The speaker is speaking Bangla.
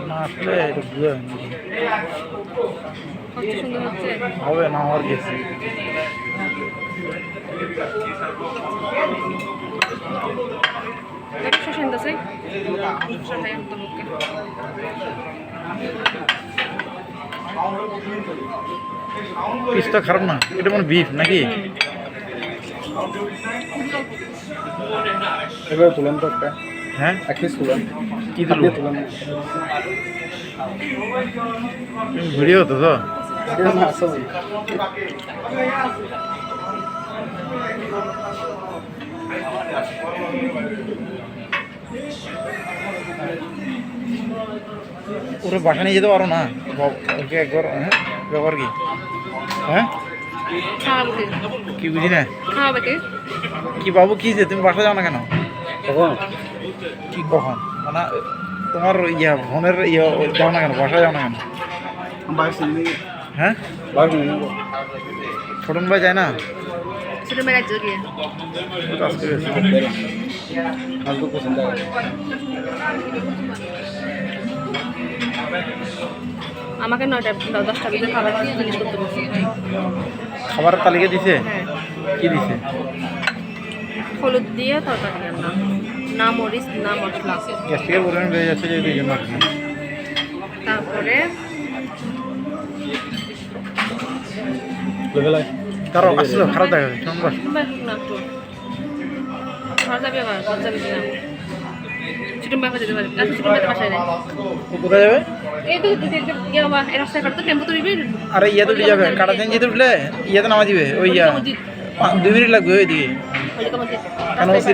না আসলে এটা বুঝে সুন্দর হচ্ছে। হবে না আমার গেছি শশা নিতেছে শশা খাই তো লোককে পিসটা খারাপ না, এটা মানে বিফ নাকি? এবার তুলেন তো একটা, হ্যাঁ এক পিস তুলেন। কি দিল তুলেন ভিডিও তো তো আসলে ওরা বাসা নিয়ে যেতে পারো না ওকে একবার? হ্যাঁ ব্যাপার কি? হ্যাঁ কি বুঝি না কি বাবু কি যে তুমি বাসা যাও না কেন? কখন কি কখন মানে তোমার ফোনের যাও না কেন, বাসা যাও না কেন? বাইশ মিনিট, হ্যাঁ 22 মিনিট ছোটন ভাই যায় না ছোট মেয়ে রাজ্য গিয়ে কাজ করে आज तो पसंद आया। আমাকে 9টা 10টা ভিতরে খাবার দিয়ে জিনিস করতে বলছে। খাবারের তালিকা দিছে? হ্যাঁ কি দিছে? হলুদ দিয়ে তরকারি রান্না, না মরিচ না মশলা। গ্যাস্ট্রিকের পরিমাণ বেড়ে যাচ্ছে যে এই জন্য আর কি। তারপরে তারও আসছিল খারাপ দেখা যাচ্ছে শোন বাস না একটু ঘর যাবে আবার ঘর যাবে কিনা ছোটো মেয়ে যেতে পারে ছোটো মেয়ে বাসায় নেই। কোথায় যাবে? এই তো এই রাস্তায় কাটতো টেম্পো তো নিবি। আরে ইয়ে তো যাবে কাটা চেঞ্জ যেতে উঠলে ইয়েতে নামা দিবে ওই 2 মিনিট লাগবে ওইদিকে ওইদিকে আমাদের কেন